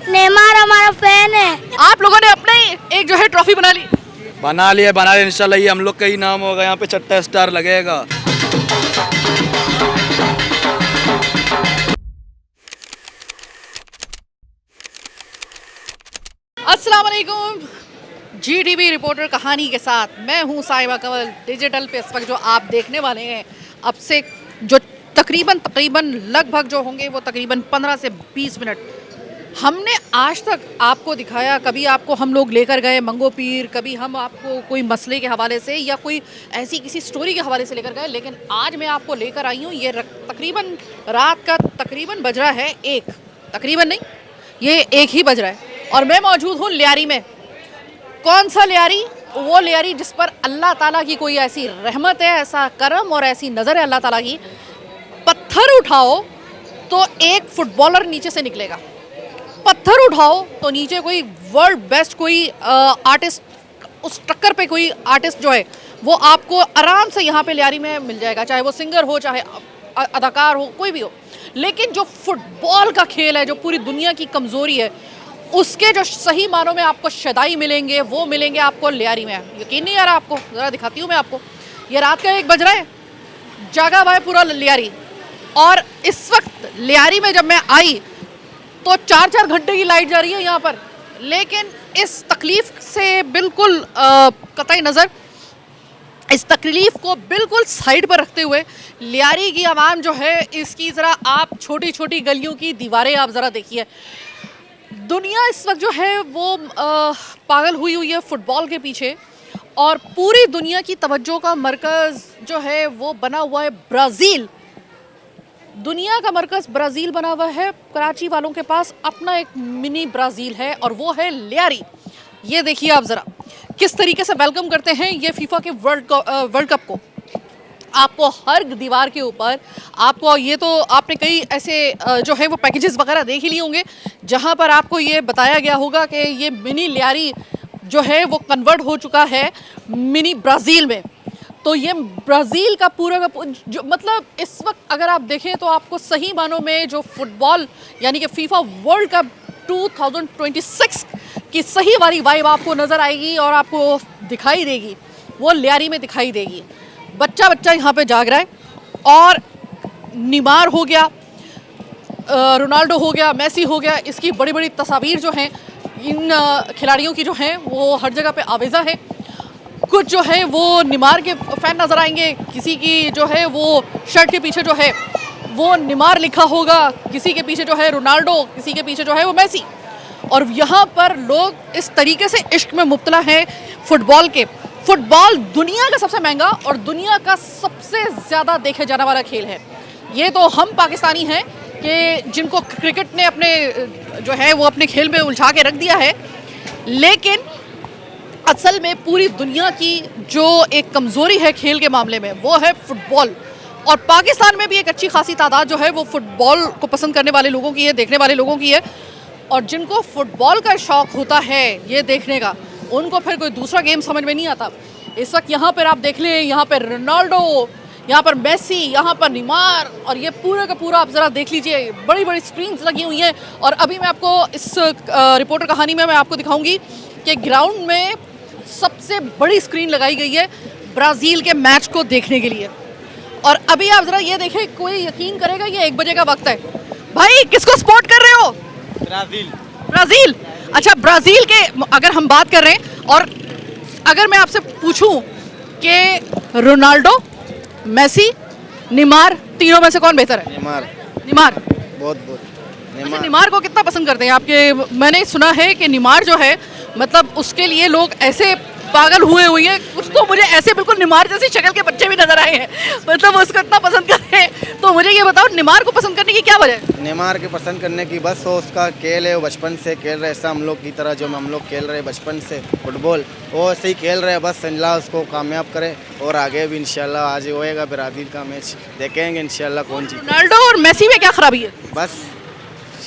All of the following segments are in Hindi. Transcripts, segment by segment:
नेमार हमारा फैन है। आप लोगों ने अपने ही एक जो है ट्रॉफी बना ली। बना लिया इंशाल्लाह ये हम लोग का ही नाम होगा, यहाँ पे छठा स्टार लगेगा। अस्सलाम वालेकुम, GTV रिपोर्टर कहानी के साथ मैं हूँ साहिबा कंवल। डिजिटल पे इस वक्त जो आप देखने वाले हैं, अब से जो तकरीबन लगभग जो होंगे वो तकरीबन 15 से 20 मिनट हमने आज तक आपको दिखाया। कभी आपको हम लोग लेकर गए मंगो पीर, कभी हम आपको कोई मसले के हवाले से या कोई ऐसी किसी स्टोरी के हवाले से लेकर गए, लेकिन आज मैं आपको लेकर आई हूँ। ये तकरीबन रात का तकरीबन बज रहा है एक, तकरीबन नहीं, ये एक ही बज रहा है और मैं मौजूद हूँ लियारी में। कौन सा लियारी? वो लियारी जिस पर अल्लाह ताला की कोई ऐसी रहमत है, ऐसा करम और ऐसी नज़र है अल्लाह ताला की। पत्थर उठाओ तो एक फुटबॉलर नीचे से निकलेगा, पत्थर उठाओ तो नीचे कोई वर्ल्ड बेस्ट कोई आर्टिस्ट, उस टक्कर पे कोई आर्टिस्ट जो है वो आपको आराम से यहाँ पे लियारी में मिल जाएगा, चाहे वो सिंगर हो, चाहे अदाकार हो, कोई भी हो। लेकिन जो फुटबॉल का खेल है, जो पूरी दुनिया की कमज़ोरी है, उसके जो सही मानों में आपको शदाई मिलेंगे वो मिलेंगे आपको लियारी में। यकीन नहीं आ रहा आपको? ज़रा दिखाती हूँ मैं आपको। ये रात का 1 बज रहा है, जागा हुआ है पूरा लियारी। और इस वक्त लियारी में जब मैं आई तो 4-4 घंटे की लाइट जा रही है यहाँ पर। लेकिन इस तकलीफ़ से बिल्कुल कतई नज़र, इस तकलीफ़ को बिल्कुल साइड पर रखते हुए लियारी की आवाम जो है, इसकी ज़रा आप छोटी छोटी गलियों की दीवारें आप ज़रा देखिए। दुनिया इस वक्त जो है वो पागल हुई है फुटबॉल के पीछे, और पूरी दुनिया की तवज्जो का मरकज़ जो है वो बना हुआ है ब्राज़ील। दुनिया का मरकज़ ब्राज़ील बना हुआ है। कराची वालों के पास अपना एक मिनी ब्राज़ील है और वो है लियारी। ये देखिए आप ज़रा किस तरीके से वेलकम करते हैं ये फीफा के वर्ल्ड कप को। आपको हर दीवार के ऊपर आपको, ये तो आपने कई ऐसे जो है वो पैकेजेस वगैरह देख ही लिए होंगे जहाँ पर आपको ये बताया गया होगा कि ये मिनी लियारी जो है वो कन्वर्ट हो चुका है मिनी ब्राज़ील में। तो ये ब्राज़ील का पूरा का जो मतलब इस वक्त अगर आप देखें तो आपको सही मानों में जो फुटबॉल यानी कि फीफा वर्ल्ड कप 2026 की सही वाली वाइब आपको नज़र आएगी और आपको दिखाई देगी, वो लियारी में दिखाई देगी। बच्चा यहाँ पे जाग रहा है, और नीमार हो गया, रोनाल्डो हो गया, मेसी हो गया, इसकी बड़ी बड़ी तस्वीर जो हैं इन खिलाड़ियों की जो हैं वो हर जगह पे आवेज़ा है। कुछ जो है वो नीमार के फ़ैन नज़र आएंगे, किसी की जो है वो शर्ट के पीछे जो है वो नीमार लिखा होगा, किसी के पीछे जो है रोनाल्डो, किसी के पीछे जो है वो मेसी। और यहाँ पर लोग इस तरीके से इश्क में मुब्तला हैं फुटबॉल के। फुटबॉल दुनिया का सबसे महंगा और दुनिया का सबसे ज़्यादा देखे जाने वाला खेल है। ये तो हम पाकिस्तानी हैं कि जिनको क्रिकेट ने अपने जो है वो अपने खेल में उलझा के रख दिया है, लेकिन असल में पूरी दुनिया की जो एक कमज़ोरी है खेल के मामले में वो है फुटबॉल। और पाकिस्तान में भी एक अच्छी खासी तादाद जो है वो फुटबॉल को पसंद करने वाले लोगों की है, देखने वाले लोगों की है। और जिनको फुटबॉल का शौक़ होता है ये देखने का, उनको फिर कोई दूसरा गेम समझ में नहीं आता। इस वक्त यहाँ पर आप देख लें, यहाँ पर रोनाल्डो, यहाँ पर मेसी, यहाँ पर नीमार, और ये पूरा का पूरा आप ज़रा देख लीजिए, बड़ी बड़ी स्क्रीन्स लगी हुई हैं। और अभी मैं आपको इस रिपोर्टर कहानी में मैं आपको दिखाऊंगी कि ग्राउंड में सबसे बड़ी स्क्रीन लगाई गई है ब्राज़ील के मैच को देखने के लिए। और अभी आप ज़रा ये देखें, कोई यकीन करेगा ये 1 बजे का वक्त है। भाई किसको सपोर्ट कर रहे हो? ब्राज़ील। अच्छा, ब्राज़ील के अगर हम बात कर रहे हैं, और अगर मैं आपसे पूछूं कि रोनाल्डो, मेसी, नीमार, तीनों में से कौन बेहतर है? नीमार बहुत अच्छा, नीमार को कितना पसंद करते हैं आपके? मैंने सुना है कि नीमार जो है मतलब उसके लिए लोग ऐसे पागल हुए हैं, कुछ तो मुझे ऐसे बिल्कुल नीमार जैसी शक्ल के बच्चे भी नजर आए हैं, मतलब उसको इतना पसंद करते हैं। तो मुझे ये बताओ, नीमार को पसंद करने की क्या वजह है? नेमार के पसंद करने की बस वो उसका खेल है, वो बचपन से खेल रहे, ऐसा हम लोग की तरह जो हम लोग खेल रहे बचपन से फुटबॉल, वो ऐसे ही खेल रहे हैं। बस अल्लाह उसको कामयाब करे और आगे भी इंशाल्लाह आज होएगा ब्राज़ील का मैच, देखेंगे इंशाल्लाह कौन जीते। रोनाल्डो और मेसी में क्या खराबी है? बस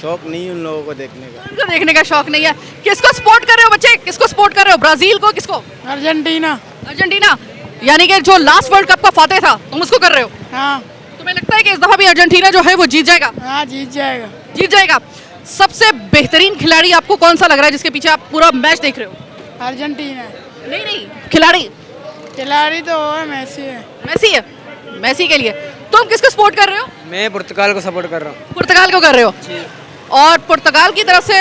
शौक नहीं उन लोगों को देखने का, उनको देखने का शौक नहीं है। किसको सपोर्ट कर रहे हो बच्चे, किसको सपोर्ट कर रहे हो? ब्राज़ील को? किसको? अर्जेंटीना। यानी कि जो लास्ट वर्ल्ड कप का फातेह था तुम उसको कर रहे हो? हाँ। तुम्हें लगता है कि इस दफा भी अर्जेंटीना जो है वो जीत जाएगा? हाँ, जीत जाएगा। जीत जाएगा। सबसे बेहतरीन खिलाड़ी आपको कौन सा लग रहा है जिसके पीछे आप पूरा मैच देख रहे हो? अर्जेंटीना। नहीं नहीं, खिलाड़ी खिलाड़ी तो वो है, मेसी है। मैसी है। मैसी के लिए तुम किसको सपोर्ट कर रहे हो? मैं पुर्तगाल को सपोर्ट कर रहा हूँ। पुर्तगाल को कर रहे हो? और पुर्तगाल की तरफ से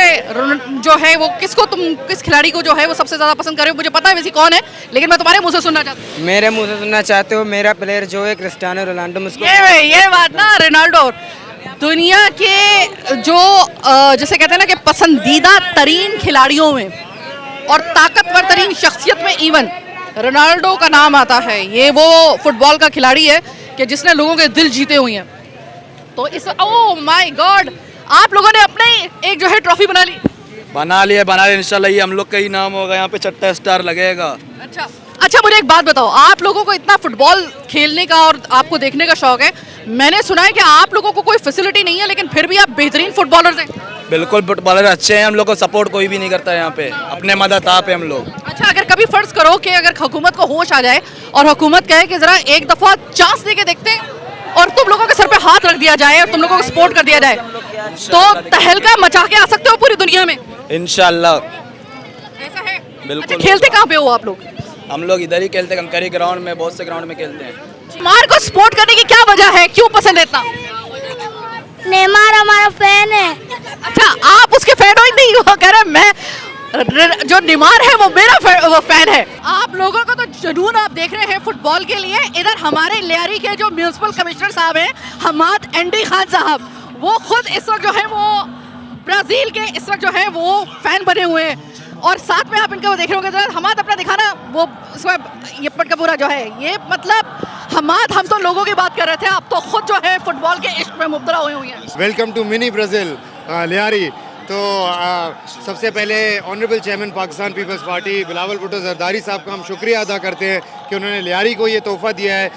जो है वो किस खिलाड़ी को जो है वो सबसे ज्यादा पसंद कर रहे हो? मुझे पता है वैसे कौन है, लेकिन मैं तुम्हारे मुंह से सुनना चाहती हूँ। मेरे मुंह से सुनना चाहते हो? मेरा प्लेयर जो है क्रिस्टियानो रोनाल्डो, मुझको ये बात ना, रोनाल्डो दुनिया के जो जिसे कहते हैं ना कि पसंदीदा तरीन खिलाड़ियों में और ताकतवर तरीन शख्सियत में इवन रोनाल्डो का नाम आता है। ये वो फुटबॉल का खिलाड़ी है कि जिसने लोगों के दिल जीते हुए हैं। तो इस ओह माय गॉड, आप लोगों ने अपने एक जो है ट्रॉफी बना ली? बना लिए इंशाल्लाह ये हम लोग का ही नाम होगा, यहाँ पे छठा स्टार लगेगा। अच्छा अच्छा, मुझे एक बात बताओ, आप लोगों को इतना फुटबॉल खेलने का और आपको देखने का शौक है, मैंने सुना है कि आप लोगों को कोई फैसिलिटी नहीं है लेकिन फिर भी आप बेहतरीन फुटबॉलर्स हैं। बिल्कुल, फुटबॉलर अच्छे हैं, हम लोग को सपोर्ट कोई भी नहीं करता है यहाँ पे, अपने मदद आप है हम लोग। अच्छा, अगर कभी फर्ज करो कि अगर हुकूमत को होश आ जाए और हुकूमत कहे कि जरा एक दफा चांस दे के देखते हैं और तुम लोगों के सर पे हाथ रख दिया जाए और तुम लोगों को सपोर्ट कर दिया जाए, तो तहलका मचा के आ सकते हो पूरी दुनिया में? इंशाल्लाह। ऐसा है? बिल्कुल। अच्छा, खेलते कहाँ पे हो आप लोग? हम लोग इधर ही खेलते हैं, कंकरी ग्राउंड में, बहुत से ग्राउंड में खेलते हैं। नेमार को सपोर्ट करने की क्या वजह है, क्यों पसंद है इतना? नेमार हमारा फैन है। अच्छा, आप उसके फैन हो ही नहीं हो? कह रहे मैं जो नेमार है वो मेरा वो फैन है। आप लोगों को तो जुनून आप देख रहे हैं फुटबॉल के लिए। इधर हमारे लियारी के जो म्यूनिसिपल कमिश्नर साहब हैं, हमाद एंडी खान साहब, वो खुद इस वक्त जो है वो ब्राजील के इस वक्त जो है वो फैन बने हुए हैं। और साथ में आप इनका वो देख रहे होंगे, हमाद अपना दिखाना, वो इसमें ये पट का पूरा जो है ये मतलब हमाद, हम तो लोगों की बात कर रहे थे, आप तो खुद जो है फुटबॉल के इश्क में मुब्तला हुए हुए हैं। Welcome to mini Brazil Lyari. तो सबसे पहले honourable chairman Pakistan Peoples Party Bilawal Bhutto Zardari साहब का हम शुक्रिया अदा करते हैं कि उन्होंने लियारी को ये तोहफ़ा दिया है।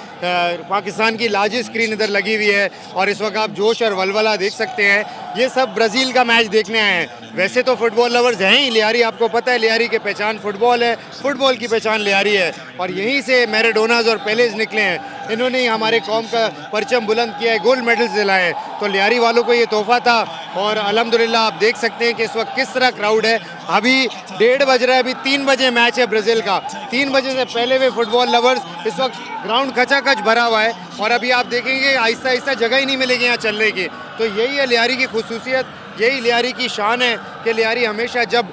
पाकिस्तान की लार्जेस्ट स्क्रीन इधर लगी हुई है और इस वक्त आप जोश और वलवला देख सकते हैं। ये सब ब्राज़ील का मैच देखने आए हैं। वैसे तो फुटबॉल लवर्स हैं ही, लियारी आपको पता है, लियारी की पहचान फुटबॉल है, फुटबॉल की पहचान लियारी है और यहीं से मैराडोनाज और पेलेज निकले हैं। इन्होंने ही हमारे कौम का परचम बुलंद किया है, गोल्ड मेडल्स दिलाए हैं। तो लियारी वालों को ये तोहफ़ा था और अल्हम्दुलिल्लाह आप देख सकते हैं कि इस वक्त किस तरह क्राउड है। अभी 1:30 बज रहा है, अभी 3 बजे मैच है ब्राज़ील का। 3 बजे से पहले वे फुटबॉल लवर्स इस वक्त ग्राउंड खचाखच भरा हुआ है और अभी आप देखेंगे आहिस्ता आहिस्ता जगह ही नहीं मिलेगी यहाँ चलने की। तो यही है लियारी की खूसूसियत, यही लियारी की शान है कि लियारी हमेशा जब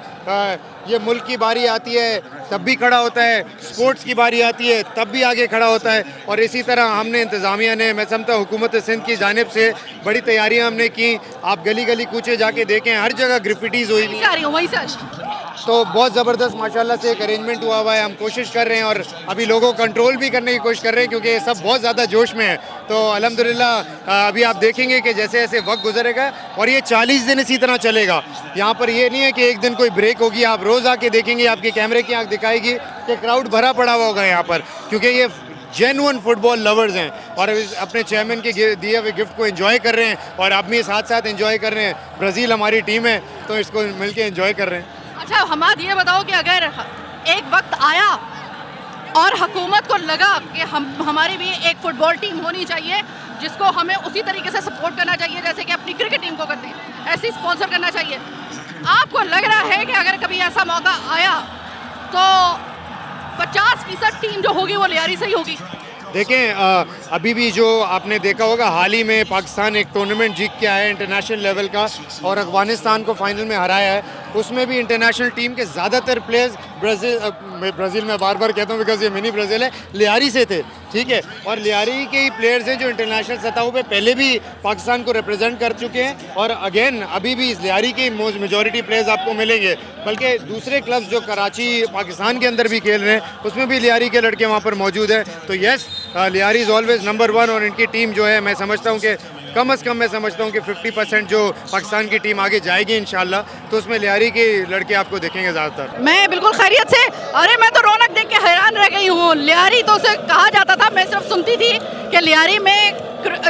ये मुल्क की बारी आती है तब भी खड़ा होता है, स्पोर्ट्स की बारी आती है तब भी आगे खड़ा होता है। और इसी तरह हमने इंतज़ामिया ने, मैं समझता हूँ हुकूमत सिंध की जानिब से बड़ी तैयारियाँ हमने की। आप गली गली कूचे जाके देखें, हर जगह ग्रिफिटीज़ हुई हुई, तो बहुत ज़बरदस्त माशाल्लाह से एक अरेंजमेंट हुआ है। हम कोशिश कर रहे हैं और अभी लोगों को कंट्रोल भी करने की कोशिश कर रहे हैं क्योंकि ये सब बहुत ज़्यादा जोश में है। तो अल्हम्दुलिल्लाह अभी आप देखेंगे कि जैसे जैसे वक्त गुजरेगा और ये 40 दिन इसी तरह चलेगा। यहाँ पर ये नहीं है कि एक दिन कोई ब्रेक होगी, आप रोज़ आके देखेंगे, आपके कैमरे की आँख दिखाएगी कि क्राउड भरा पड़ा हुआ होगा यहाँ पर, क्योंकि ये जेन्युइन फुटबॉल लवर्स हैं और अपने चेयरमैन के दिए हुए गिफ्ट को एंजॉय कर रहे हैं और आप भी साथ साथ एंजॉय कर रहे हैं। ब्राज़ील हमारी टीम है तो इसको मिलके एंजॉय कर रहे हैं। अच्छा, हमाद ये बताओ कि अगर एक वक्त आया और हुकूमत को लगा कि हमारी भी एक फुटबॉल टीम होनी चाहिए जिसको हमें उसी तरीके से सपोर्ट करना चाहिए जैसे कि अपनी क्रिकेट टीम को करते हैं, ऐसी स्पॉन्सर करना चाहिए, आपको लग रहा है कि अगर कभी ऐसा मौका आया तो 50% टीम जो होगी वो लियारी से ही होगी? देखें अभी भी जो आपने देखा होगा, हाल ही में पाकिस्तान एक टूर्नामेंट जीत के आया है इंटरनेशनल लेवल का और अफगानिस्तान को फाइनल में हराया है। उसमें भी इंटरनेशनल टीम के ज़्यादातर प्लेयर्स ब्राज़ील में बार बार कहता हूँ बिकॉज ये मिनी ब्राज़ील है, लियारी से थे, ठीक है। और लियारी के ही प्लेयर्स हैं जो इंटरनेशनल सतहों पे पहले भी पाकिस्तान को रिप्रेजेंट कर चुके हैं और अगेन अभी भी लियारी के मेजॉरिटी प्लेयर्स आपको मिलेंगे। बल्कि दूसरे क्लब्स जो कराची पाकिस्तान के अंदर भी खेल रहे हैं उसमें भी लियारी के लड़के वहाँ पर मौजूद हैं। तो yes, Lyari is always number 1 और इनकी टीम जो है, मैं समझता हूँ कि कम से कम मैं समझता हूँ कि 50% जो पाकिस्तान की टीम आगे जाएगी इंशाल्लाह, तो उसमें लियारी के लड़के आपको देखेंगे ज़्यादातर। मैं बिल्कुल खैरियत से, अरे मैं तो रौनक देख के हैरान रह गई हूँ। लियारी तो उसे कहा जाता था, मैं सिर्फ सुनती थी कि लियारी में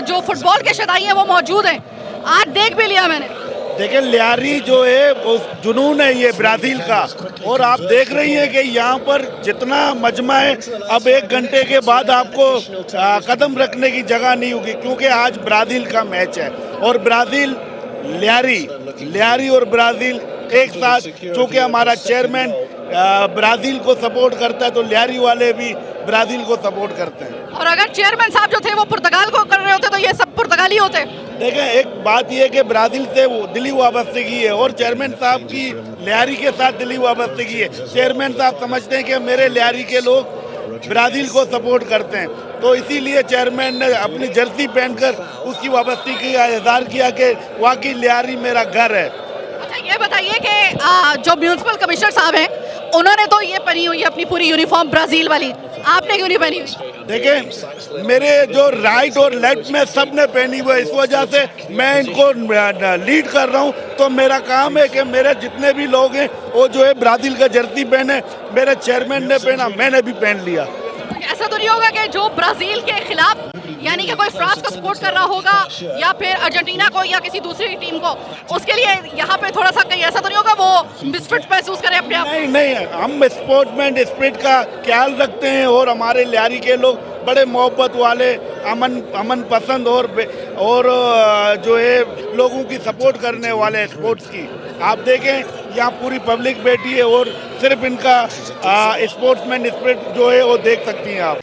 जो फुटबॉल के शदाई हैं वो मौजूद हैं, आज देख भी लिया मैंने। देखिए लियारी जो है वो जुनून है ये ब्राज़ील का और आप देख रही हैं कि यहाँ पर जितना मजमा है, अब 1 घंटे के बाद आपको कदम रखने की जगह नहीं होगी क्योंकि आज ब्राज़ील का मैच है और ब्राज़ील लियारी और ब्राज़ील एक साथ, चूँकि हमारा चेयरमैन ब्राज़ील को सपोर्ट करता है तो लियारी वाले भी ब्राज़ील को सपोर्ट करते हैं। और अगर चेयरमैन साहब जो थे वो पुर्तगाल को कर रहे होते तो ये सब पुर्तगाली होते। देखें, एक बात यह है कि ब्राज़ील से वो दिली वाबस्तगी है और चेयरमैन साहब की लियारी के साथ दिली वाबस्तगी है। चेयरमैन साहब समझते हैं कि मेरे लियारी के लोग ब्राज़ील को सपोर्ट करते हैं, तो इसीलिए चेयरमैन ने अपनी जर्सी पहनकर उसकी वाबस्तगी का इजहार किया कि वाकई लियारी मेरा घर है। अच्छा, ये बताइए कि जो म्यूनिसिपल कमिश्नर साहब हैं उन्होंने तो ये पहनी हुई है अपनी पूरी यूनिफॉर्म ब्राज़ील वाली, आपने क्यों नहीं पहनी हुई? देखें, मेरे जो राइट और लेफ्ट में सब ने पहनी हुई है, इस वजह से मैं इनको लीड कर रहा हूं। तो मेरा काम है कि मेरे जितने भी लोग हैं वो जो है ब्राज़ील का जर्सी पहने। मेरे चेयरमैन ने पहना, मैंने भी पहन लिया। ऐसा तो नहीं होगा कि जो ब्राज़ील के खिलाफ यानी कि कोई फ्रांस को सपोर्ट कर रहा होगा या फिर अर्जेंटीना को या किसी दूसरी टीम को, उसके लिए यहाँ पे थोड़ा सा कहीं ऐसा तो नहीं होगा वो मिसफिट महसूस करे अपने आप? नहीं, हम स्पोर्ट्समैन स्पिरिट का ख्याल रखते हैं और हमारे लियारी के लोग बड़े मोहब्बत वाले, अमन पसंद और जो है लोगों की सपोर्ट करने वाले स्पोर्ट्स की। आप देखें, यहाँ पूरी पब्लिक बैठी है और सिर्फ इनका स्पोर्ट्समैन स्पिरिट जो है वो देख सकती हैं आप।